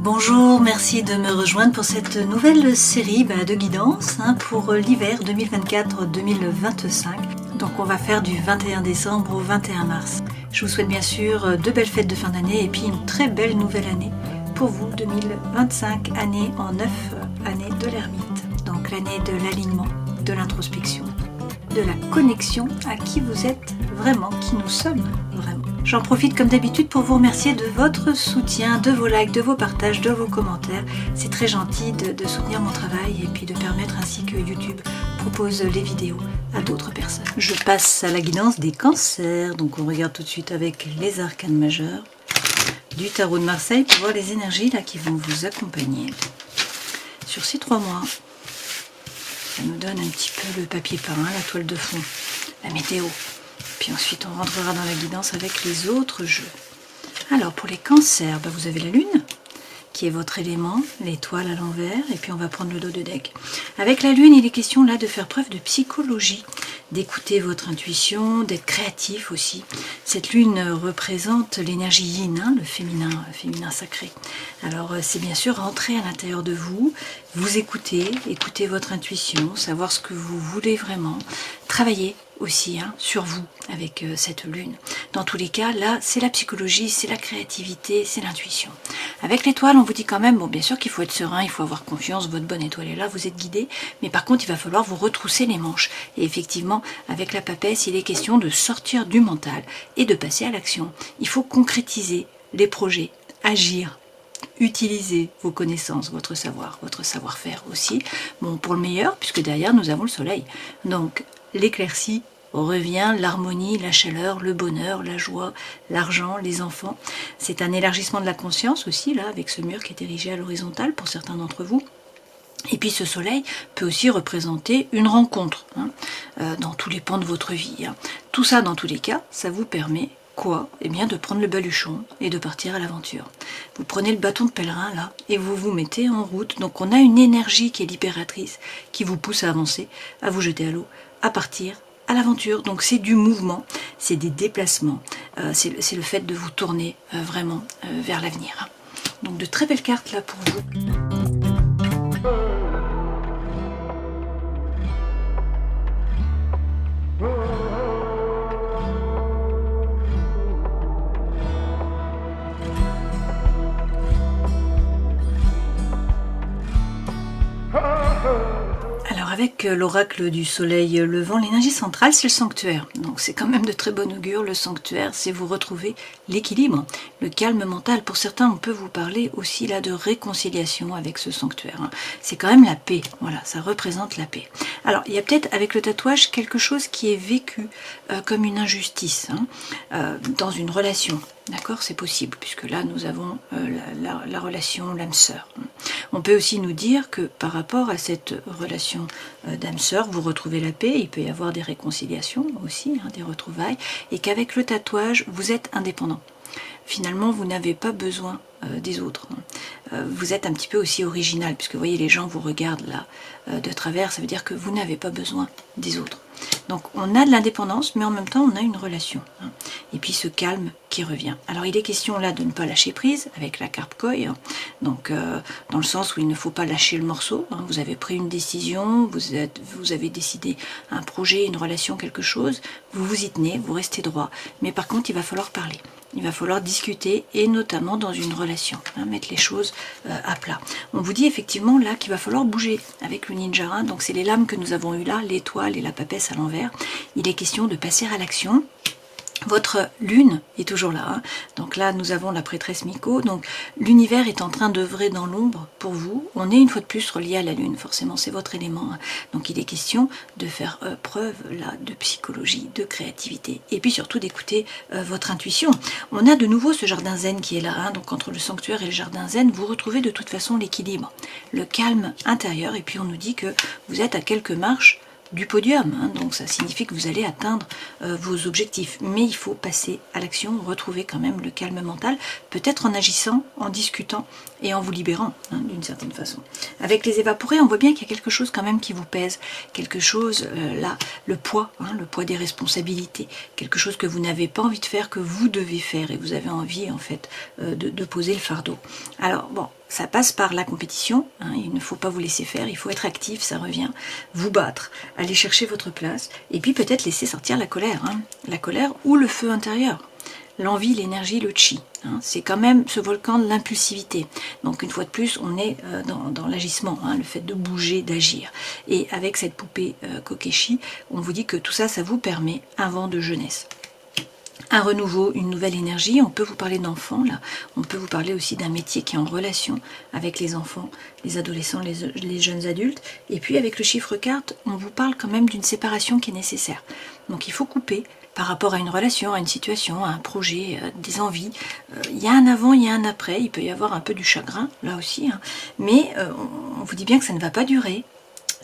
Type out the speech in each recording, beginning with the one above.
Bonjour, merci de me rejoindre pour cette nouvelle série de guidance pour l'hiver 2024-2025. Donc on va faire du 21 décembre au 21 mars. Je vous souhaite bien sûr de belles fêtes de fin d'année et puis une très belle nouvelle année pour vous, 2025, année en 9 années de l'ermite. Donc l'année de l'alignement, de l'introspection, de la connexion à qui vous êtes vraiment, qui nous sommes vraiment. J'en profite comme d'habitude pour vous remercier de votre soutien, de vos likes, de vos partages, de vos commentaires. C'est très gentil de soutenir mon travail et puis de permettre ainsi que YouTube propose les vidéos à d'autres personnes. Je passe à la guidance des cancers. Donc on regarde tout de suite avec les arcanes majeurs du tarot de Marseille pour voir les énergies là qui vont vous accompagner sur ces 3 mois. Ça nous donne un petit peu le papier peint, la toile de fond, la météo. Puis ensuite, on rentrera dans la guidance avec les autres jeux. Alors, pour les cancers, vous avez la lune, qui est votre élément, l'étoile à l'envers, et puis on va prendre le dos de deck. Avec la lune, il est question là de faire preuve de psychologie, d'écouter votre intuition, d'être créatif aussi. Cette lune représente l'énergie yin, le féminin sacré. Alors c'est bien sûr rentrer à l'intérieur de vous, vous écouter votre intuition, savoir ce que vous voulez vraiment, travailler aussi sur vous avec cette lune. Dans tous les cas, là, c'est la psychologie, c'est la créativité, c'est l'intuition. Avec l'étoile, on vous dit quand même, bon, bien sûr qu'il faut être serein, il faut avoir confiance, votre bonne étoile est là, vous êtes guidé, mais par contre, il va falloir vous retrousser les manches. Et effectivement, avec la papesse, il est question de sortir du mental et de passer à l'action. Il faut concrétiser les projets, agir, utiliser vos connaissances, votre savoir, votre savoir-faire aussi, bon, pour le meilleur, puisque derrière, nous avons le soleil. Donc, l'éclaircie revient, l'harmonie, la chaleur, le bonheur, la joie, l'argent, les enfants. C'est un élargissement de la conscience aussi, là, avec ce mur qui est érigé à l'horizontale pour certains d'entre vous. Et puis ce soleil peut aussi représenter une rencontre dans tous les pans de votre vie. Tout ça, dans tous les cas, ça vous permet quoi? Eh bien de prendre le baluchon et de partir à l'aventure. Vous prenez le bâton de pèlerin là et vous vous mettez en route. Donc on a une énergie qui est libératrice, qui vous pousse à avancer, à vous jeter à l'eau, à partir à l'aventure. Donc c'est du mouvement, c'est des déplacements, c'est le fait de vous tourner vraiment vers l'avenir. Donc de très belles cartes là pour vous. Avec l'oracle du soleil levant, l'énergie centrale, c'est le sanctuaire. Donc c'est quand même de très bon augure. Le sanctuaire, c'est vous retrouver l'équilibre, le calme mental. Pour certains, on peut vous parler aussi là de réconciliation avec ce sanctuaire. C'est quand même la paix. Voilà, ça représente la paix. Alors, il y a peut-être avec le tatouage quelque chose qui est vécu comme une injustice dans une relation. D'accord, c'est possible, puisque là, nous avons la relation l'âme-sœur. On peut aussi nous dire que par rapport à cette relation d'âme-sœur, vous retrouvez la paix, il peut y avoir des réconciliations aussi, des retrouvailles, et qu'avec le tatouage, vous êtes indépendant. Finalement, vous n'avez pas besoin des autres. Vous êtes un petit peu aussi original, puisque vous voyez, les gens vous regardent là de travers, ça veut dire que vous n'avez pas besoin des autres. Donc on a de l'indépendance, mais en même temps on a une relation. Et puis ce calme qui revient. Alors il est question là de ne pas lâcher prise avec la carpe koi, donc dans le sens où il ne faut pas lâcher le morceau. Vous avez pris une décision, vous avez décidé un projet, une relation, quelque chose, vous vous y tenez, vous restez droit. Mais par contre il va falloir parler. Il va falloir discuter et notamment dans une relation, mettre les choses à plat. On vous dit effectivement là qu'il va falloir bouger avec le ninja, donc c'est les lames que nous avons eues là, l'étoile et la papesse à l'envers. Il est question de passer à l'action. Votre lune est toujours là, donc là nous avons la prêtresse Miko, donc l'univers est en train d'œuvrer dans l'ombre pour vous. On est une fois de plus relié à la lune, forcément c'est votre élément, donc il est question de faire preuve là de psychologie, de créativité, et puis surtout d'écouter votre intuition. On a de nouveau ce jardin zen qui est là, donc entre le sanctuaire et le jardin zen, vous retrouvez de toute façon l'équilibre, le calme intérieur, et puis on nous dit que vous êtes à quelques marches du podium, donc ça signifie que vous allez atteindre vos objectifs, mais il faut passer à l'action, retrouver quand même le calme mental, peut-être en agissant, en discutant et en vous libérant d'une certaine façon. Avec les évaporés, on voit bien qu'il y a quelque chose quand même qui vous pèse, quelque chose là, le poids des responsabilités, quelque chose que vous n'avez pas envie de faire, que vous devez faire, et vous avez envie en fait de poser le fardeau. Alors bon, ça passe par la compétition, hein, il ne faut pas vous laisser faire, il faut être actif, ça revient, vous battre, aller chercher votre place, et puis peut-être laisser sortir la colère, hein, la colère ou le feu intérieur, l'envie, l'énergie, le chi. Hein, c'est quand même ce volcan de l'impulsivité. Donc une fois de plus, on est dans l'agissement, hein, le fait de bouger, d'agir. Et avec cette poupée Kokeshi, on vous dit que tout ça, ça vous permet un vent de jeunesse. Un renouveau, une nouvelle énergie, on peut vous parler d'enfants là, on peut vous parler aussi d'un métier qui est en relation avec les enfants, les adolescents, les jeunes adultes, et puis avec le chiffre carte, on vous parle quand même d'une séparation qui est nécessaire. Donc il faut couper par rapport à une relation, à une situation, à un projet, des envies. Il y a un avant, il y a un après, il peut y avoir un peu du chagrin là aussi, hein, mais on vous dit bien que ça ne va pas durer.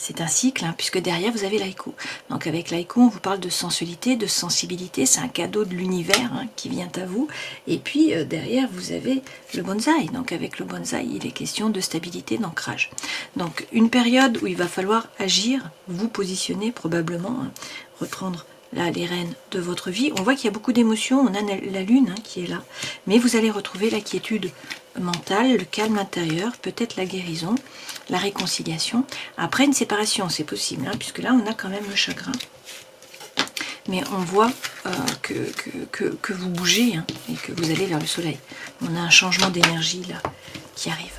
C'est un cycle, hein, puisque derrière vous avez l'Aïko. Donc avec l'Aïko, on vous parle de sensualité, de sensibilité, c'est un cadeau de l'univers, hein, qui vient à vous. Et puis derrière, vous avez le bonsaï. Donc avec le bonsaï, il est question de stabilité, d'ancrage. Donc une période où il va falloir agir, vous positionner probablement, hein, reprendre là les rênes de votre vie. On voit qu'il y a beaucoup d'émotions, on a la lune, hein, qui est là. Mais vous allez retrouver la quiétude mentale, le calme intérieur, peut-être la guérison, la réconciliation. Après une séparation, c'est possible, hein, puisque là on a quand même le chagrin. Mais on voit que vous bougez, hein, et que vous allez vers le soleil. On a un changement d'énergie là qui arrive.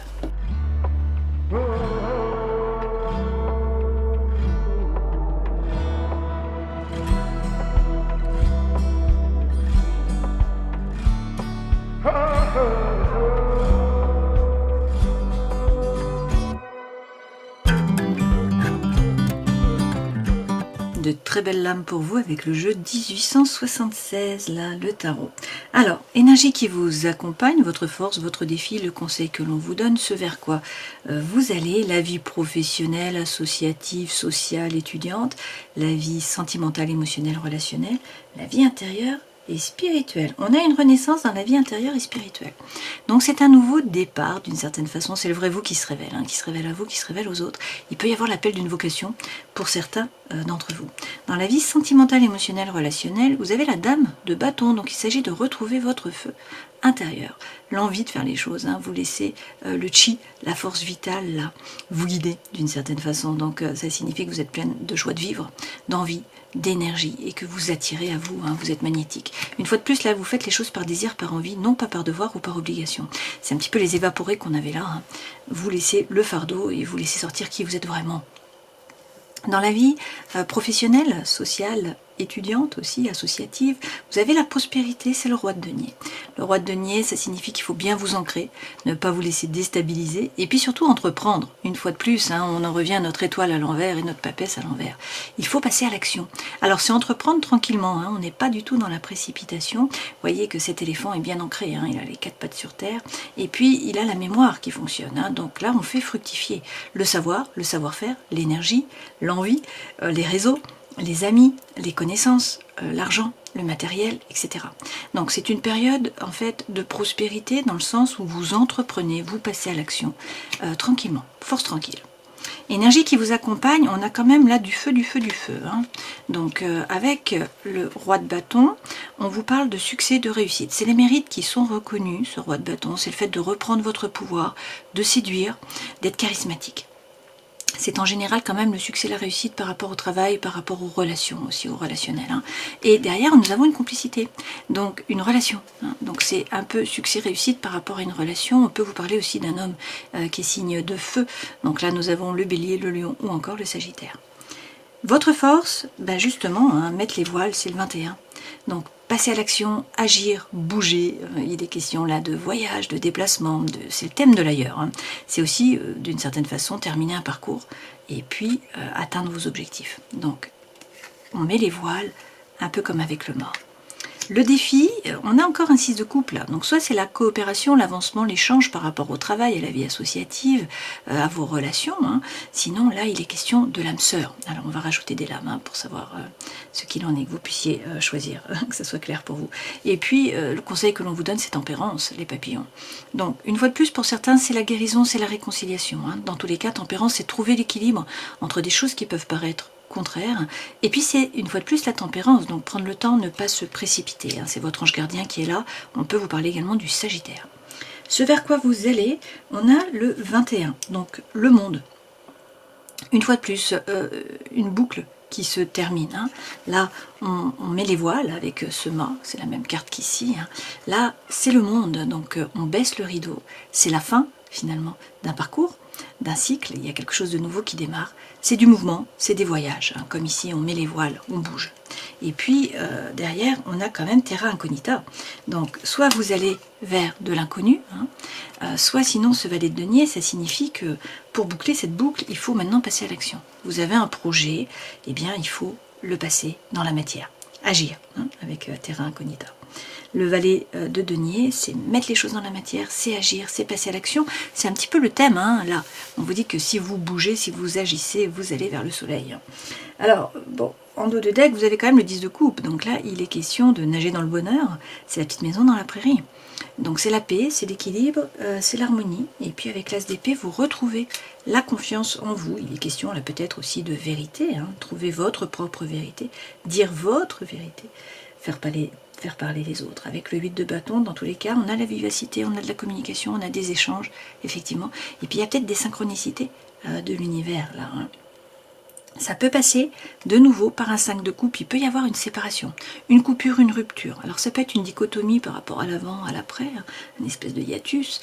De très belles lames pour vous avec le jeu 1876, là, le tarot. Alors, énergie qui vous accompagne, votre force, votre défi, le conseil que l'on vous donne, ce vers quoi vous allez, la vie professionnelle, associative, sociale, étudiante, la vie sentimentale, émotionnelle, relationnelle, la vie intérieure et spirituelle. On a une renaissance dans la vie intérieure et spirituelle. Donc c'est un nouveau départ d'une certaine façon, c'est le vrai vous qui se révèle, hein, qui se révèle à vous, qui se révèle aux autres. Il peut y avoir l'appel d'une vocation pour certains d'entre vous. Dans la vie sentimentale, émotionnelle, relationnelle, vous avez la dame de bâton, donc il s'agit de retrouver votre feu intérieur, l'envie de faire les choses, hein, vous laissez le chi, la force vitale là, vous guider d'une certaine façon, donc ça signifie que vous êtes pleine de joie de vivre, d'envie, d'énergie et que vous attirez à vous, hein, vous êtes magnétique. Une fois de plus, là, vous faites les choses par désir, par envie, non pas par devoir ou par obligation. C'est un petit peu les évaporés qu'on avait là. Hein. Vous laissez le fardeau et vous laissez sortir qui vous êtes vraiment. Dans la vie professionnelle, sociale, étudiante aussi, associative, vous avez la prospérité, c'est le roi de denier. Le roi de denier, ça signifie qu'il faut bien vous ancrer, ne pas vous laisser déstabiliser, et puis surtout entreprendre. Une fois de plus, hein, on en revient à notre étoile à l'envers et notre papesse à l'envers. Il faut passer à l'action. Alors c'est entreprendre tranquillement, hein, on n'est pas du tout dans la précipitation. Vous voyez que cet éléphant est bien ancré, hein, il a les 4 pattes sur terre, et puis il a la mémoire qui fonctionne. Hein, donc là, on fait fructifier le savoir, le savoir-faire, l'énergie, l'envie, les réseaux, les amis, les connaissances, l'argent, le matériel, etc. Donc c'est une période en fait de prospérité dans le sens où vous entreprenez, vous passez à l'action tranquillement, force tranquille. Énergie qui vous accompagne, on a quand même là du feu, du feu, du feu. Hein. Donc avec le roi de bâton, on vous parle de succès, de réussite. C'est les mérites qui sont reconnus, ce roi de bâton, c'est le fait de reprendre votre pouvoir, de séduire, d'être charismatique. C'est en général quand même le succès, la réussite par rapport au travail, par rapport aux relations aussi, au relationnel. Hein. Et derrière, nous avons une complicité, donc une relation. Hein. Donc c'est un peu succès, réussite par rapport à une relation. On peut vous parler aussi d'un homme qui est signe de feu. Donc là, nous avons le bélier, le lion ou encore le sagittaire. Votre force, ben justement, hein, mettre les voiles, c'est le 21. Donc passer à l'action, agir, bouger. Il est question là de voyage, de déplacement, c'est le thème de l'ailleurs. Hein. C'est aussi, d'une certaine façon, terminer un parcours et puis atteindre vos objectifs. Donc, on met les voiles, un peu comme avec le mort. Le défi, on a encore un 6 de couple là. Donc soit c'est la coopération, l'avancement, l'échange par rapport au travail, à la vie associative, à vos relations. Hein. Sinon là, il est question de l'âme sœur. Alors on va rajouter des lames hein, pour savoir ce qu'il en est, que vous puissiez choisir, que ça soit clair pour vous. Et puis le conseil que l'on vous donne, c'est tempérance, les papillons. Donc une fois de plus, pour certains, c'est la guérison, c'est la réconciliation. Hein. Dans tous les cas, tempérance, c'est trouver l'équilibre entre des choses qui peuvent paraître contraire. Et puis c'est une fois de plus la tempérance, donc prendre le temps, ne pas se précipiter. Hein. C'est votre ange gardien qui est là. On peut vous parler également du Sagittaire. Ce vers quoi vous allez, on a le 21, donc le monde. Une fois de plus, une boucle qui se termine. Hein. Là, on met les voiles avec ce mât, c'est la même carte qu'ici. Hein. Là, c'est le monde, donc on baisse le rideau. C'est la fin, finalement, d'un parcours, d'un cycle. Il y a quelque chose de nouveau qui démarre. C'est du mouvement, c'est des voyages. Hein. Comme ici, on met les voiles, on bouge. Et puis, derrière, on a quand même terra incognita. Donc, soit vous allez vers de l'inconnu, hein, soit sinon, ce valet de denier, ça signifie que pour boucler cette boucle, il faut maintenant passer à l'action. Vous avez un projet, eh bien, il faut le passer dans la matière. Agir, hein, avec terra incognita. Le valet de denier, c'est mettre les choses dans la matière, c'est agir, c'est passer à l'action. C'est un petit peu le thème, hein, là. On vous dit que si vous bougez, si vous agissez, vous allez vers le soleil. Alors, bon, en dos de deck, vous avez quand même le 10 de coupe. Donc là, il est question de nager dans le bonheur. C'est la petite maison dans la prairie. Donc c'est la paix, c'est l'équilibre, c'est l'harmonie. Et puis avec l'as d'épée, vous retrouvez la confiance en vous. Il est question là peut-être aussi de vérité. Hein. Trouver votre propre vérité, dire votre vérité, faire parler les autres. Avec le 8 de bâton, dans tous les cas, on a la vivacité, on a de la communication, on a des échanges, effectivement. Et puis il y a peut-être des synchronicités de l'univers là. Hein. Ça peut passer de nouveau par un 5 de coupe, il peut y avoir une séparation, une coupure, une rupture. Alors ça peut être une dichotomie par rapport à l'avant, à l'après, une espèce de hiatus.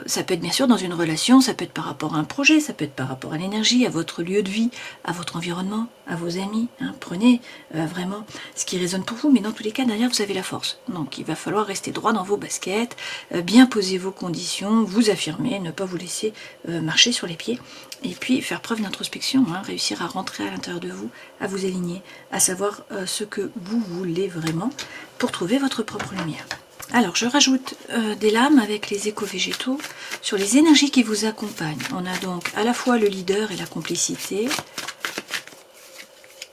Ça peut être bien sûr dans une relation, ça peut être par rapport à un projet, ça peut être par rapport à l'énergie, à votre lieu de vie, à votre environnement, à vos amis. Hein. Prenez vraiment ce qui résonne pour vous, mais dans tous les cas, derrière, vous avez la force. Donc il va falloir rester droit dans vos baskets, bien poser vos conditions, vous affirmer, ne pas vous laisser marcher sur les pieds, et puis faire preuve d'introspection, hein, réussir à rentrer à l'intérieur de vous, à vous aligner, à savoir ce que vous voulez vraiment pour trouver votre propre lumière. Alors, je rajoute des lames avec les éco-végétaux sur les énergies qui vous accompagnent. On a donc à la fois le leader et la complicité.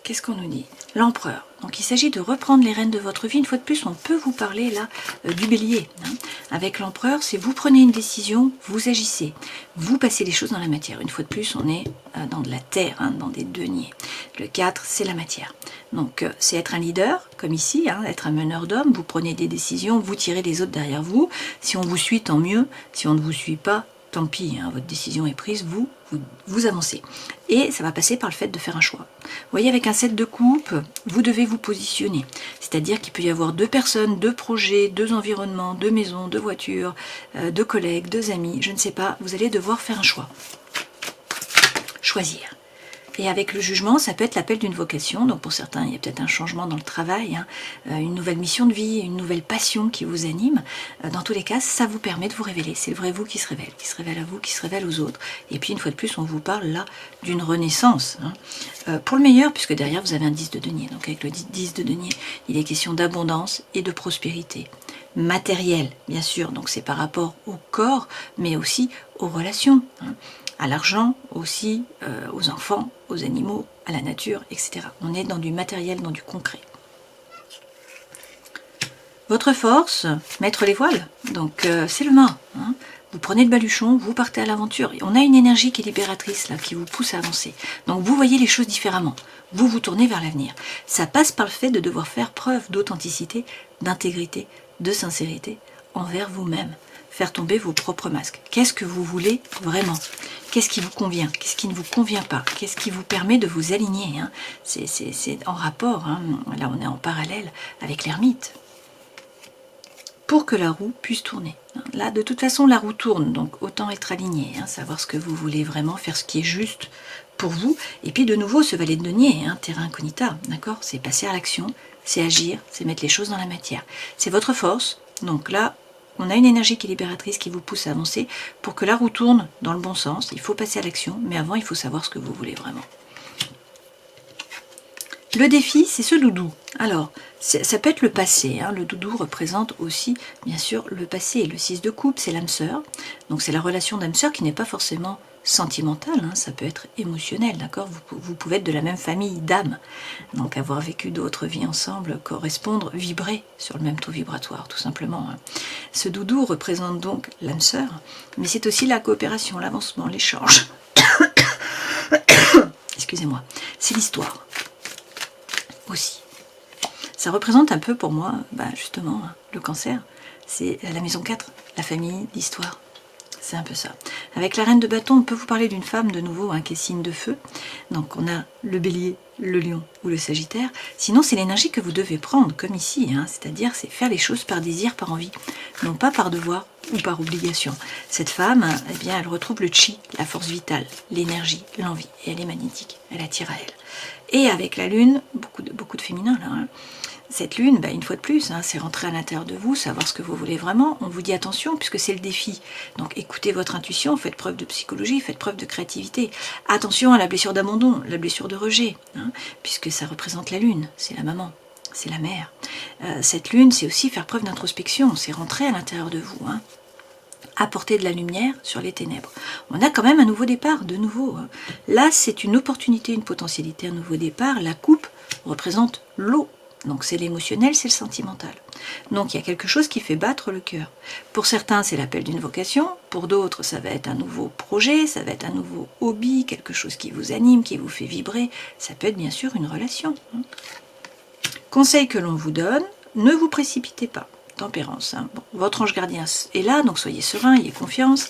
Qu'est-ce qu'on nous dit? L'empereur. Donc il s'agit de reprendre les rênes de votre vie. Une fois de plus, on peut vous parler là du bélier. Hein. Avec l'empereur, c'est vous prenez une décision, vous agissez. Vous passez les choses dans la matière. Une fois de plus, on est dans de la terre, hein, dans des deniers. Le 4, c'est la matière. Donc c'est être un leader, comme ici, hein, être un meneur d'hommes. Vous prenez des décisions, vous tirez les autres derrière vous. Si on vous suit, tant mieux. Si on ne vous suit pas, tant pis, hein, votre décision est prise, vous avancez. Et ça va passer par le fait de faire un choix. Vous voyez, avec un 7 de coupe, vous devez vous positionner. C'est-à-dire qu'il peut y avoir 2 personnes, 2 projets, 2 environnements, 2 maisons, 2 voitures, 2 collègues, 2 amis, je ne sais pas, vous allez devoir faire un choix. Choisir. Et avec le jugement, ça peut être l'appel d'une vocation. Donc pour certains, il y a peut-être un changement dans le travail, hein, une nouvelle mission de vie, une nouvelle passion qui vous anime. Dans tous les cas, ça vous permet de vous révéler. C'est le vrai vous qui se révèle à vous, qui se révèle aux autres. Et puis une fois de plus, on vous parle là d'une renaissance. Hein. Pour le meilleur, puisque derrière, vous avez un 10 de denier. Donc avec le 10 de denier, il est question d'abondance et de prospérité. Matériel, bien sûr. Donc c'est par rapport au corps, mais aussi aux relations. Hein. À l'argent aussi, aux enfants, aux animaux, à la nature, etc. On est dans du matériel, dans du concret. Votre force, mettre les voiles, donc c'est le mât. Hein. Vous prenez le baluchon, vous partez à l'aventure. On a une énergie qui est libératrice, là, qui vous pousse à avancer. Donc vous voyez les choses différemment. Vous vous tournez vers l'avenir. Ça passe par le fait de devoir faire preuve d'authenticité, d'intégrité, de sincérité envers vous-même. Faire tomber vos propres masques. Qu'est-ce que vous voulez vraiment? Qu'est-ce qui vous convient? Qu'est-ce qui ne vous convient pas? Qu'est-ce qui vous permet de vous aligner? Hein? C'est en rapport, hein. Là on est en parallèle avec l'ermite. Pour que la roue puisse tourner. Là de toute façon la roue tourne, donc autant être aligné, hein, savoir ce que vous voulez vraiment, faire ce qui est juste pour vous. Et puis de nouveau ce valet de denier, hein, terra incognita, d'accord? C'est passer à l'action, c'est agir, c'est mettre les choses dans la matière. C'est votre force, donc là on a une énergie qui est libératrice qui vous pousse à avancer. Pour que la roue tourne dans le bon sens, il faut passer à l'action, mais avant, il faut savoir ce que vous voulez vraiment. Le défi, c'est ce doudou. Alors, ça peut être le passé. Hein. Le doudou représente aussi, bien sûr, le passé. Le 6 de coupe, c'est l'âme sœur. Donc, c'est la relation d'âme sœur qui n'est pas forcément sentimentale. Hein. Ça peut être émotionnel, d'accord? Vous pouvez être de la même famille d'âme. Donc, avoir vécu d'autres vies ensemble, correspondre, vibrer sur le même taux vibratoire, tout simplement. Hein. Ce doudou représente donc l'âme sœur, mais c'est aussi la coopération, l'avancement, l'échange. Excusez-moi. C'est l'histoire aussi. Ça représente un peu pour moi, justement, le cancer. c'est la maison 4, la famille, l'histoire. C'est un peu ça. Avec la reine de bâton, on peut vous parler d'une femme de nouveau, qui est signe de feu. Donc on a le bélier, le lion ou le sagittaire. Sinon, c'est l'énergie que vous devez prendre, comme ici. C'est-à-dire, c'est faire les choses par désir, par envie. Non pas par devoir ou par obligation. Cette femme, eh bien, elle retrouve le chi, la force vitale, l'énergie, l'envie. Et elle est magnétique, elle attire à elle. Et avec la lune, beaucoup de féminin là, cette lune, une fois de plus, c'est rentrer à l'intérieur de vous, savoir ce que vous voulez vraiment. On vous dit attention, puisque c'est le défi. Donc écoutez votre intuition, faites preuve de psychologie, faites preuve de créativité. Attention à la blessure d'abandon, la blessure de rejet, puisque ça représente la lune, c'est la maman, c'est la mère. Cette lune, c'est aussi faire preuve d'introspection, c'est rentrer à l'intérieur de vous. Apporter de la lumière sur les ténèbres. On a quand même un nouveau départ, de nouveau. Là, c'est une opportunité, une potentialité, un nouveau départ. La coupe représente l'eau. Donc c'est l'émotionnel, c'est le sentimental. Donc il y a quelque chose qui fait battre le cœur. Pour certains, c'est l'appel d'une vocation. Pour d'autres, ça va être un nouveau projet, ça va être un nouveau hobby, quelque chose qui vous anime, qui vous fait vibrer. Ça peut être bien sûr une relation. Conseil que l'on vous donne, ne vous précipitez pas. Tempérance. Bon, votre ange gardien est là, donc soyez serein, ayez confiance,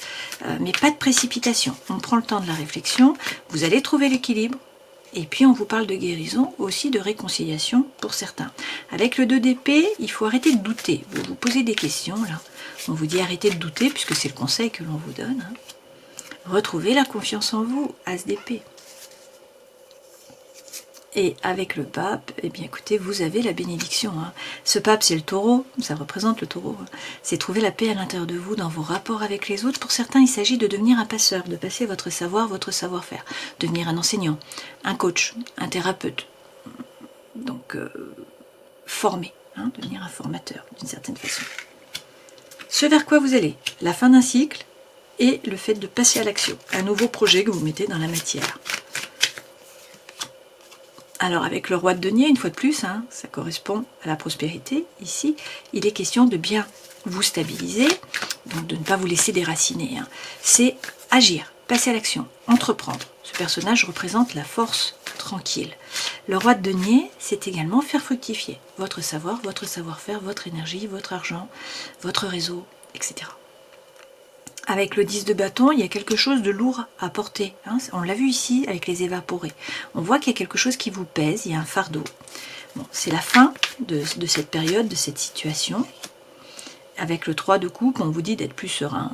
mais pas de précipitation. On prend le temps de la réflexion, vous allez trouver l'équilibre. Et puis on vous parle de guérison, aussi de réconciliation pour certains. Avec le 2 d'épée, il faut arrêter de douter. Vous vous posez des questions là. On vous dit arrêtez de douter puisque c'est le conseil que l'on vous donne. Retrouvez la confiance en vous, As d'épée. Et avec le pape, eh bien écoutez, vous avez la bénédiction. Ce pape, c'est le taureau, ça représente le taureau. C'est trouver la paix à l'intérieur de vous, dans vos rapports avec les autres. Pour certains, il s'agit de devenir un passeur, de passer votre savoir, votre savoir-faire. Devenir un enseignant, un coach, un thérapeute. Donc, former, devenir un formateur, d'une certaine façon. Ce vers quoi vous allez, la fin d'un cycle et le fait de passer à l'action. Un nouveau projet que vous mettez dans la matière. Alors avec le roi de denier, une fois de plus, ça correspond à la prospérité. Ici, il est question de bien vous stabiliser, donc de ne pas vous laisser déraciner. C'est agir, passer à l'action, entreprendre. Ce personnage représente la force tranquille. Le roi de denier, c'est également faire fructifier votre savoir, votre savoir-faire, votre énergie, votre argent, votre réseau, etc. Avec le 10 de bâton, il y a quelque chose de lourd à porter. On l'a vu ici avec les évaporés. On voit qu'il y a quelque chose qui vous pèse, il y a un fardeau. Bon, c'est la fin de cette période, de cette situation. Avec le 3 de coupe, on vous dit d'être plus serein,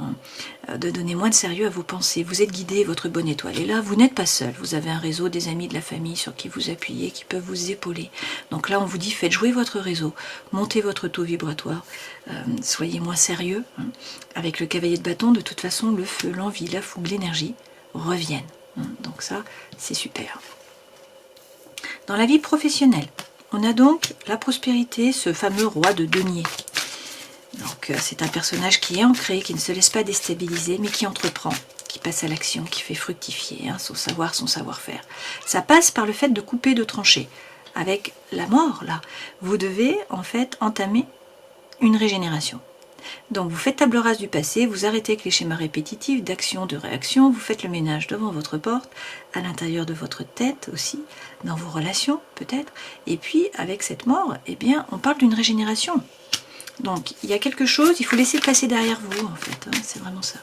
de donner moins de sérieux à vos pensées. Vous êtes guidé, votre bonne étoile est là, vous n'êtes pas seul. Vous avez un réseau, des amis, de la famille sur qui vous appuyez, qui peuvent vous épauler. Donc là, on vous dit, faites jouer votre réseau, montez votre taux vibratoire, soyez moins sérieux. Avec le cavalier de bâton, de toute façon, le feu, l'envie, la fougue, l'énergie reviennent. Donc ça, c'est super. Dans la vie professionnelle, on a donc la prospérité, ce fameux roi de denier. Donc c'est un personnage qui est ancré, qui ne se laisse pas déstabiliser, mais qui entreprend, qui passe à l'action, qui fait fructifier son savoir, son savoir-faire. Ça passe par le fait de couper, de trancher. Avec la mort, là, vous devez en fait entamer une régénération. Donc vous faites table rase du passé, vous arrêtez avec les schémas répétitifs d'action, de réaction, vous faites le ménage devant votre porte, à l'intérieur de votre tête aussi, dans vos relations peut-être. Et puis avec cette mort, eh bien on parle d'une régénération. Donc, il y a quelque chose, il faut laisser passer derrière vous, en fait, c'est vraiment ça.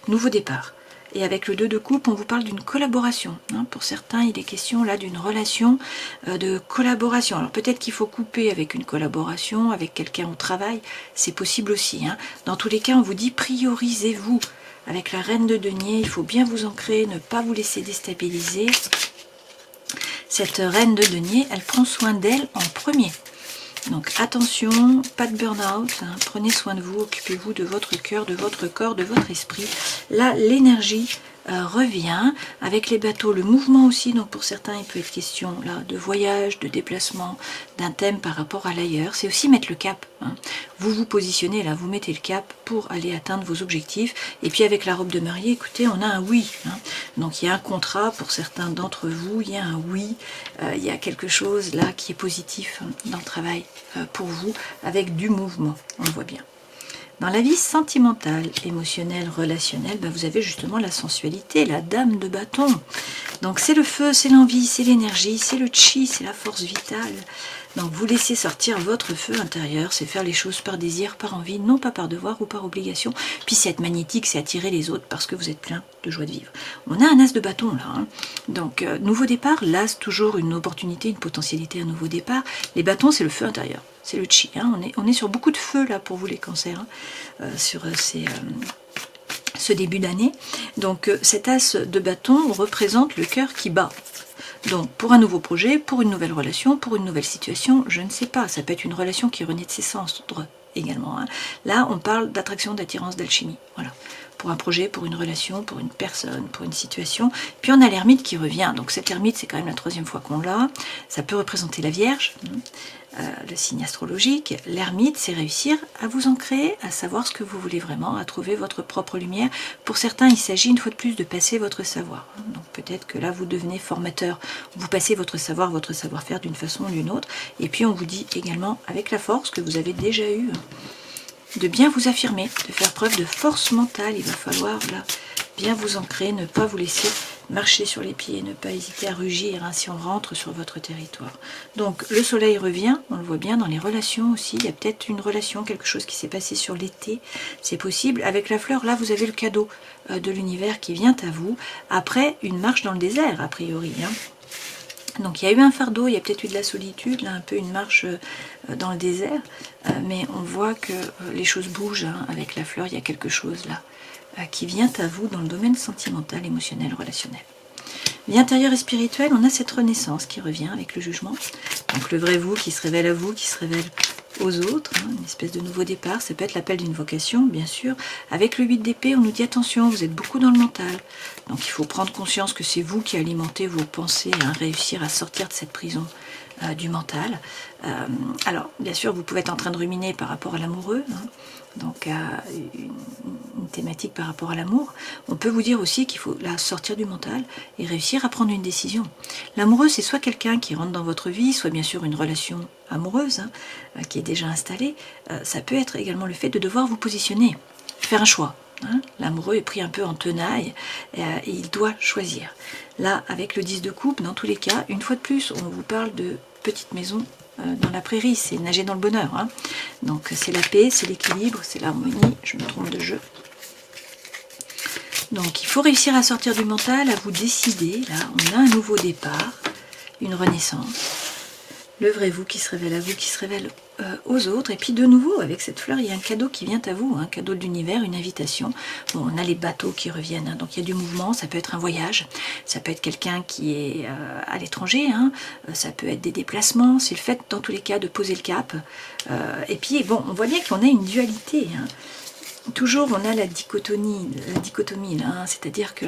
Nouveau départ. Et avec le 2 de coupe, on vous parle d'une collaboration. Pour certains, il est question là d'une relation de collaboration. Alors peut-être qu'il faut couper avec une collaboration, avec quelqu'un au travail, c'est possible aussi. Dans tous les cas, on vous dit priorisez-vous. Avec la reine de denier, il faut bien vous ancrer, ne pas vous laisser déstabiliser. Cette reine de denier, elle prend soin d'elle en premier. Donc attention, pas de burn-out, prenez soin de vous, occupez-vous de votre cœur, de votre corps, de votre esprit. Là, l'énergie revient avec les bateaux, le mouvement aussi. Donc pour certains, il peut être question là de voyage, de déplacement, d'un thème par rapport à l'ailleurs. C'est aussi mettre le cap. Vous vous positionnez là, vous mettez le cap pour aller atteindre vos objectifs. Et puis avec la robe de mariée, écoutez, on a un oui. Donc il y a un contrat pour certains d'entre vous, il y a un oui. Il y a quelque chose là qui est positif dans le travail pour vous, avec du mouvement, on le voit bien. Dans la vie sentimentale, émotionnelle, relationnelle, vous avez justement la sensualité, la dame de bâton. Donc c'est le feu, c'est l'envie, c'est l'énergie, c'est le chi, c'est la force vitale. Donc vous laissez sortir votre feu intérieur, c'est faire les choses par désir, par envie, non pas par devoir ou par obligation. Puis c'est être magnétique, c'est attirer les autres parce que vous êtes plein de joie de vivre. On a un as de bâton là. Donc nouveau départ, l'as toujours une opportunité, une potentialité, un nouveau départ. Les bâtons c'est le feu intérieur, c'est le chi. On est sur beaucoup de feu là pour vous les cancers, sur ce début d'année. Donc cet as de bâton représente le cœur qui bat. Donc pour un nouveau projet, pour une nouvelle relation, pour une nouvelle situation, je ne sais pas, ça peut être une relation qui renaît de ses cendres également. Là on parle d'attraction, d'attirance, d'alchimie, voilà. Pour un projet, pour une relation, pour une personne, pour une situation. Puis on a l'ermite qui revient, donc cette ermite c'est quand même la 3e fois qu'on l'a, ça peut représenter la Vierge, le signe astrologique. L'ermite c'est réussir à vous ancrer, à savoir ce que vous voulez vraiment, à trouver votre propre lumière. Pour certains il s'agit une fois de plus de passer votre savoir, donc peut-être que là vous devenez formateur, vous passez votre savoir, votre savoir-faire d'une façon ou d'une autre, et puis on vous dit également avec la force que vous avez déjà eue, de bien vous affirmer, de faire preuve de force mentale. Il va falloir là bien vous ancrer, ne pas vous laisser marcher sur les pieds, ne pas hésiter à rugir si on rentre sur votre territoire. Donc le soleil revient, on le voit bien dans les relations aussi, il y a peut-être une relation, quelque chose qui s'est passé sur l'été, c'est possible. Avec la fleur, là vous avez le cadeau de l'univers qui vient à vous, après une marche dans le désert a priori. Donc il y a eu un fardeau, il y a peut-être eu de la solitude, là un peu une marche dans le désert, mais on voit que les choses bougent avec la fleur, il y a quelque chose là qui vient à vous dans le domaine sentimental, émotionnel, relationnel. Vie intérieure et spirituelle, on a cette renaissance qui revient avec le jugement, donc le vrai vous qui se révèle à vous, qui se révèle aux autres, une espèce de nouveau départ, ça peut être l'appel d'une vocation, bien sûr. Avec le 8 d'épée, on nous dit attention, vous êtes beaucoup dans le mental, donc il faut prendre conscience que c'est vous qui alimentez vos pensées, réussir à sortir de cette prison du mental. Alors, bien sûr, vous pouvez être en train de ruminer par rapport à l'amoureux, donc une thématique par rapport à l'amour. On peut vous dire aussi qu'il faut là sortir du mental et réussir à prendre une décision. L'amoureux, c'est soit quelqu'un qui rentre dans votre vie, soit bien sûr une relation amoureuse qui est déjà installée. Ça peut être également le fait de devoir vous positionner, faire un choix. L'amoureux est pris un peu en tenaille et il doit choisir. Là, avec le 10 de coupe, dans tous les cas, une fois de plus, on vous parle de petite maison dans la prairie, c'est nager dans le bonheur. Donc c'est la paix, c'est l'équilibre, c'est l'harmonie, je me trompe de jeu. Donc il faut réussir à sortir du mental, à vous décider. Là, on a un nouveau départ, une renaissance. Le vrai vous qui se révèle à vous, qui se révèle aux autres. Et puis de nouveau, avec cette fleur, il y a un cadeau qui vient à vous, un cadeau de l'univers, une invitation. Bon, on a les bateaux qui reviennent, donc il y a du mouvement, ça peut être un voyage, ça peut être quelqu'un qui est à l'étranger, ça peut être des déplacements, c'est le fait, dans tous les cas, de poser le cap. Et puis, bon, on voit bien qu'on a une dualité. Toujours on a la dichotomie là, c'est-à-dire que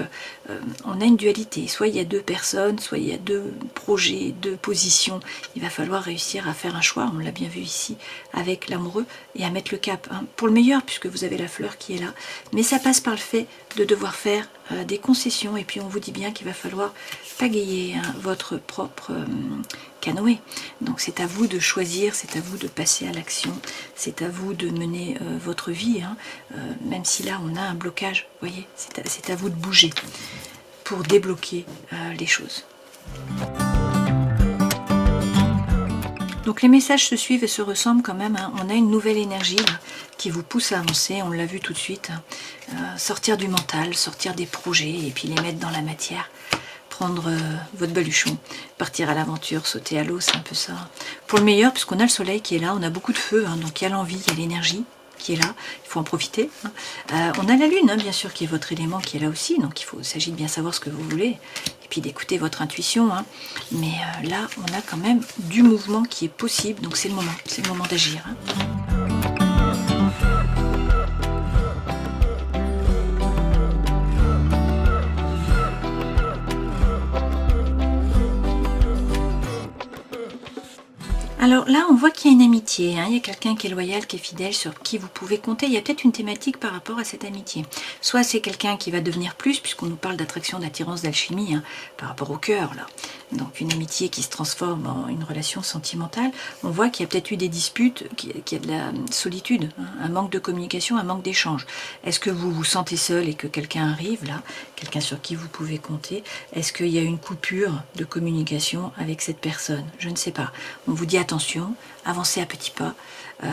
on a une dualité, soit il y a deux personnes, soit il y a deux projets, deux positions. Il va falloir réussir à faire un choix, on l'a bien vu ici avec l'amoureux, et à mettre le cap, pour le meilleur, puisque vous avez la fleur qui est là, mais ça passe par le fait de devoir faire des concessions, et puis on vous dit bien qu'il va falloir pagayer votre propre canoë. Donc c'est à vous de choisir, c'est à vous de passer à l'action, c'est à vous de mener votre vie, même si là on a un blocage, vous voyez, c'est à vous de bouger pour débloquer les choses. Donc les messages se suivent et se ressemblent quand même, on a une nouvelle énergie là, qui vous pousse à avancer, on l'a vu tout de suite, sortir du mental, sortir des projets et puis les mettre dans la matière. Prendre votre baluchon, partir à l'aventure, sauter à l'eau, c'est un peu ça. Pour le meilleur, puisqu'on a le soleil qui est là, on a beaucoup de feu, donc il y a l'envie, il y a l'énergie qui est là, il faut en profiter. On a la lune, bien sûr, qui est votre élément, qui est là aussi, donc il s'agit de bien savoir ce que vous voulez, et puis d'écouter votre intuition. Mais là, on a quand même du mouvement qui est possible, donc c'est le moment d'agir. Alors là, on voit qu'il y a une amitié, hein. Il y a quelqu'un qui est loyal, qui est fidèle, sur qui vous pouvez compter. Il y a peut-être une thématique par rapport à cette amitié. Soit c'est quelqu'un qui va devenir plus, puisqu'on nous parle d'attraction, d'attirance, d'alchimie, hein, par rapport au cœur, là. Donc une amitié qui se transforme en une relation sentimentale. On voit qu'il y a peut-être eu des disputes, qu'il y a de la solitude, hein, un manque de communication, un manque d'échange. Est-ce que vous vous sentez seul et que quelqu'un arrive, là, quelqu'un sur qui vous pouvez compter? Est-ce qu'il y a une coupure de communication avec cette personne? Je ne sais pas. On vous dit attention, avancez à petits pas,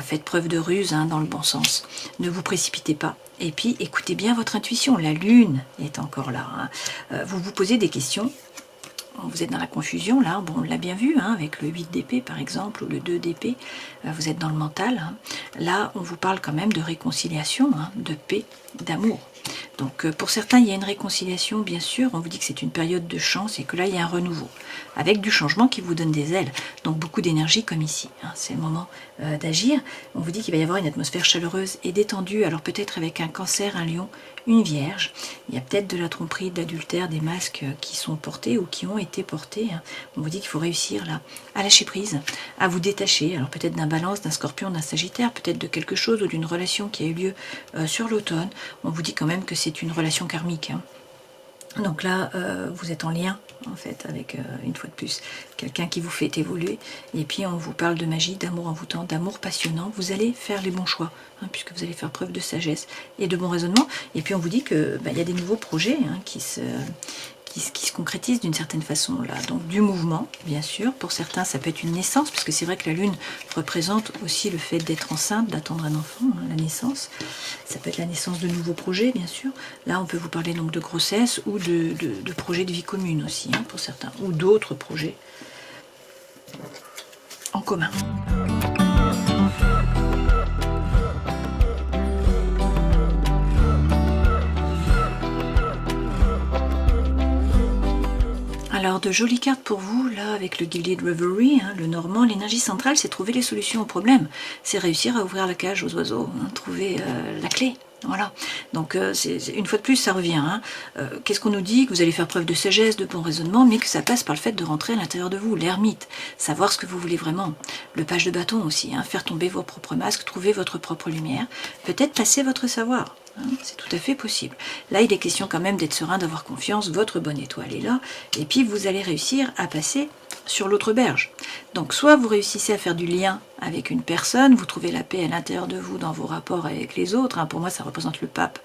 faites preuve de ruse, hein, dans le bon sens. Ne vous précipitez pas. Et puis, écoutez bien votre intuition. La lune est encore là, hein. Vous vous posez des questions. Vous êtes dans la confusion, là. Bon, on l'a bien vu, hein, avec le 8 d'épée, par exemple, ou le 2 d'épée. Vous êtes dans le mental, hein. Là, on vous parle quand même de réconciliation, hein, de paix, d'amour. Donc pour certains, il y a une réconciliation, bien sûr. On vous dit que c'est une période de chance et que là, il y a un renouveau. Avec du changement qui vous donne des ailes. Donc beaucoup d'énergie comme ici, hein. C'est le moment d'agir. On vous dit qu'il va y avoir une atmosphère chaleureuse et détendue. Alors peut-être avec un cancer, un lion, une vierge. Il y a peut-être de la tromperie, de l'adultère, des masques qui sont portés ou qui ont été portés, hein. On vous dit qu'il faut réussir là à lâcher prise, à vous détacher. Alors peut-être d'un balance, d'un scorpion, d'un sagittaire, peut-être de quelque chose ou d'une relation qui a eu lieu sur l'automne. On vous dit quand même que c'est une relation karmique, hein. Donc là, vous êtes en lien, en fait, avec, une fois de plus, quelqu'un qui vous fait évoluer. Et puis, on vous parle de magie, d'amour envoûtant, d'amour passionnant. Vous allez faire les bons choix, hein, puisque vous allez faire preuve de sagesse et de bon raisonnement. Et puis, on vous dit que y a des nouveaux projets, hein, qui se concrétisent d'une certaine façon là. Donc du mouvement, bien sûr. Pour certains, ça peut être une naissance, parce que c'est vrai que la lune représente aussi le fait d'être enceinte, d'attendre un enfant, hein, la naissance. Ça peut être la naissance de nouveaux projets, bien sûr. Là, on peut vous parler donc de grossesse ou de projets de vie commune aussi, hein, pour certains, ou d'autres projets en commun. Alors, de jolies cartes pour vous, là, avec le Gilded Reverie, hein, le normand. L'énergie centrale, c'est trouver les solutions aux problèmes. C'est réussir à ouvrir la cage aux oiseaux, hein, trouver la clé. Voilà. Donc, une fois de plus, ça revient, hein. Qu'est-ce qu'on nous dit? Que vous allez faire preuve de sagesse, de bon raisonnement, mais que ça passe par le fait de rentrer à l'intérieur de vous, l'ermite. Savoir ce que vous voulez vraiment. Le page de bâton aussi, hein, faire tomber vos propres masques, trouver votre propre lumière. Peut-être passer votre savoir. C'est tout à fait possible. Là, il est question quand même d'être serein, d'avoir confiance, votre bonne étoile est là, et puis vous allez réussir à passer sur l'autre berge. Donc, soit vous réussissez à faire du lien avec une personne, vous trouvez la paix à l'intérieur de vous dans vos rapports avec les autres, hein. Pour moi, ça représente le pape,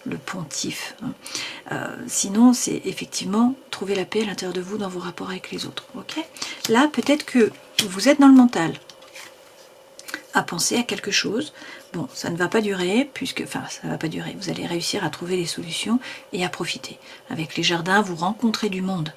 le pontife, hein. Sinon, c'est effectivement trouver la paix à l'intérieur de vous dans vos rapports avec les autres. Ok? Là, peut-être que vous êtes dans le mental, à penser à quelque chose. Bon, ça ne va pas durer, ça va pas durer. Vous allez réussir à trouver des solutions et à profiter. Avec les jardins, vous rencontrez du monde.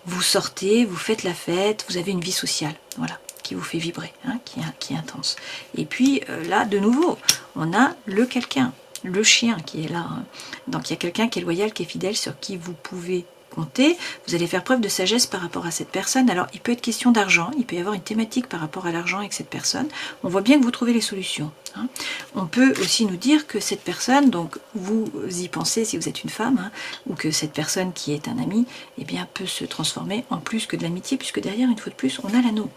Vous sortez, vous faites la fête, vous avez une vie sociale, voilà, qui vous fait vibrer, hein, qui est intense. Et puis là, de nouveau, on a le quelqu'un, le chien qui est là, hein. Donc il y a quelqu'un qui est loyal, qui est fidèle, sur qui vous pouvez compter. Vous allez faire preuve de sagesse par rapport à cette personne. Alors, il peut être question d'argent, il peut y avoir une thématique par rapport à l'argent avec cette personne. On voit bien que vous trouvez les solutions, hein. On peut aussi nous dire que cette personne, donc vous y pensez si vous êtes une femme, hein, ou que cette personne qui est un ami, eh bien, peut se transformer en plus que de l'amitié, puisque derrière, une fois de plus, on a l'anneau.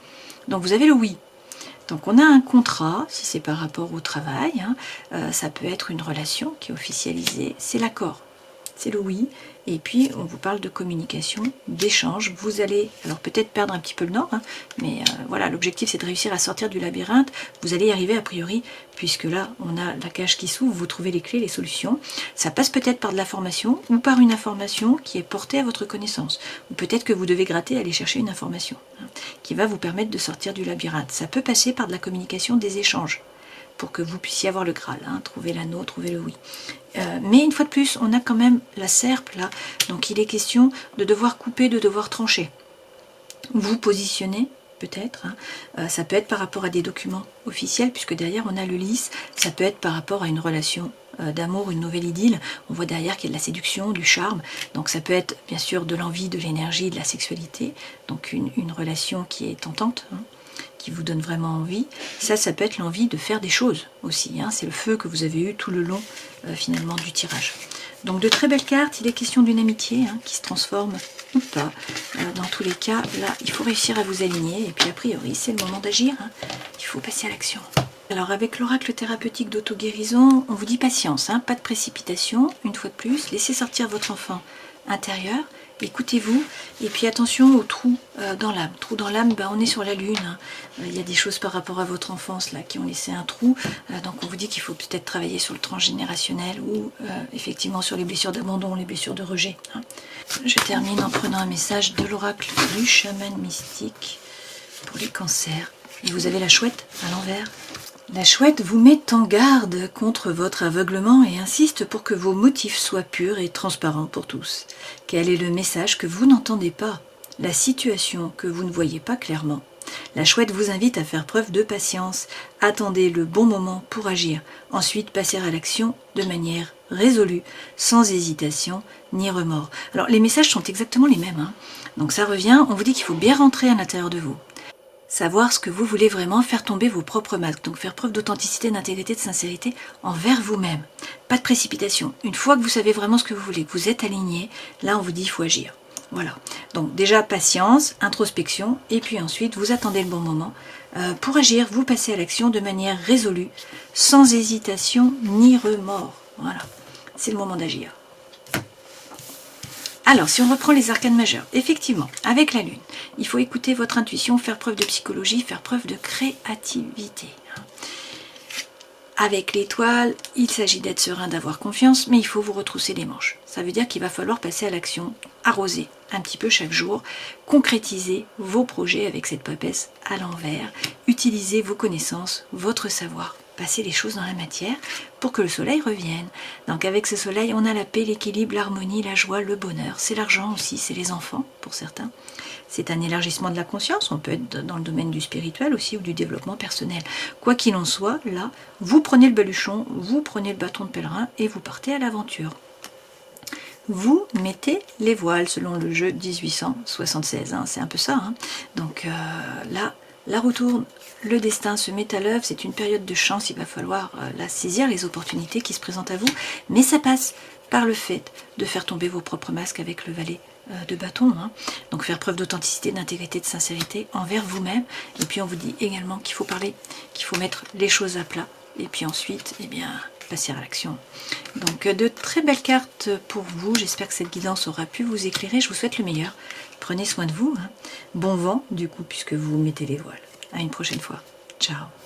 Donc, vous avez le oui. Donc on a un contrat, si c'est par rapport au travail, hein, ça peut être une relation qui est officialisée, c'est l'accord. C'est le oui, et puis on vous parle de communication, d'échange. Vous allez, alors peut-être perdre un petit peu le nord, hein, mais voilà, l'objectif c'est de réussir à sortir du labyrinthe. Vous allez y arriver a priori, puisque là on a la cage qui s'ouvre, vous trouvez les clés, les solutions. Ça passe peut-être par de la formation, ou par une information qui est portée à votre connaissance. Ou peut-être que vous devez gratter, aller chercher une information, hein, qui va vous permettre de sortir du labyrinthe. Ça peut passer par de la communication, des échanges, pour que vous puissiez avoir le Graal, hein, trouver l'anneau, trouver le oui. Mais une fois de plus, on a quand même la serpe là, donc il est question de devoir couper, de devoir trancher. Vous positionnez, peut-être, hein, ça peut être par rapport à des documents officiels, puisque derrière on a le lys, ça peut être par rapport à une relation d'amour, une nouvelle idylle. On voit derrière qu'il y a de la séduction, du charme, donc ça peut être bien sûr de l'envie, de l'énergie, de la sexualité, donc une relation qui est tentante, hein, qui vous donne vraiment envie. Ça peut être l'envie de faire des choses aussi, hein. C'est le feu que vous avez eu tout le long finalement du tirage. Donc de très belles cartes, il est question d'une amitié qui se transforme ou pas. Dans tous les cas, là, il faut réussir à vous aligner. Et puis a priori, c'est le moment d'agir. Il faut passer à l'action. Alors avec l'oracle thérapeutique d'auto-guérison, on vous dit patience, pas de précipitation, une fois de plus. Laissez sortir votre enfant intérieur. Écoutez-vous, et puis attention au trou dans l'âme. Trou dans l'âme, on est sur la lune. Il y a des choses par rapport à votre enfance là qui ont laissé un trou. Donc on vous dit qu'il faut peut-être travailler sur le transgénérationnel ou effectivement sur les blessures d'abandon, les blessures de rejet. Je termine en prenant un message de l'oracle du chaman mystique pour les cancers. Et vous avez la chouette à l'envers. La chouette vous met en garde contre votre aveuglement et insiste pour que vos motifs soient purs et transparents pour tous. Quel est le message que vous n'entendez pas? La situation que vous ne voyez pas clairement. La chouette vous invite à faire preuve de patience. Attendez le bon moment pour agir. Ensuite, passer à l'action de manière résolue, sans hésitation ni remords. Alors, les messages sont exactement les mêmes. Donc ça revient, on vous dit qu'il faut bien rentrer à l'intérieur de vous. Savoir ce que vous voulez vraiment, faire tomber vos propres masques. Donc faire preuve d'authenticité, d'intégrité, de sincérité envers vous-même. Pas de précipitation. Une fois que vous savez vraiment ce que vous voulez, que vous êtes aligné, là on vous dit il faut agir. Voilà. Donc déjà patience, introspection, et puis ensuite vous attendez le bon moment. Pour agir, vous passez à l'action de manière résolue, sans hésitation ni remords. Voilà. C'est le moment d'agir. Alors, si on reprend les arcanes majeurs, effectivement, avec la Lune, il faut écouter votre intuition, faire preuve de psychologie, faire preuve de créativité. Avec l'étoile, il s'agit d'être serein, d'avoir confiance, mais il faut vous retrousser les manches. Ça veut dire qu'il va falloir passer à l'action, arroser un petit peu chaque jour, concrétiser vos projets avec cette papesse à l'envers, utiliser vos connaissances, votre savoir, passer les choses dans la matière pour que le soleil revienne. Donc avec ce soleil, on a la paix, l'équilibre, l'harmonie, la joie, le bonheur. C'est l'argent aussi, c'est les enfants pour certains. C'est un élargissement de la conscience, on peut être dans le domaine du spirituel aussi ou du développement personnel. Quoi qu'il en soit, là, vous prenez le baluchon, vous prenez le bâton de pèlerin et vous partez à l'aventure. Vous mettez les voiles selon le jeu 1876, c'est un peu ça. Donc là, la roue tourne, le destin se met à l'œuvre, c'est une période de chance, il va falloir saisir les opportunités qui se présentent à vous, mais ça passe par le fait de faire tomber vos propres masques avec le valet de bâton. Donc faire preuve d'authenticité, d'intégrité, de sincérité envers vous-même. Et puis on vous dit également qu'il faut parler, qu'il faut mettre les choses à plat. Et puis ensuite, passer à l'action. Donc de très belles cartes pour vous. J'espère que cette guidance aura pu vous éclairer. Je vous souhaite le meilleur. Prenez soin de vous. Bon vent du coup puisque vous mettez les voiles. À une prochaine fois. Ciao.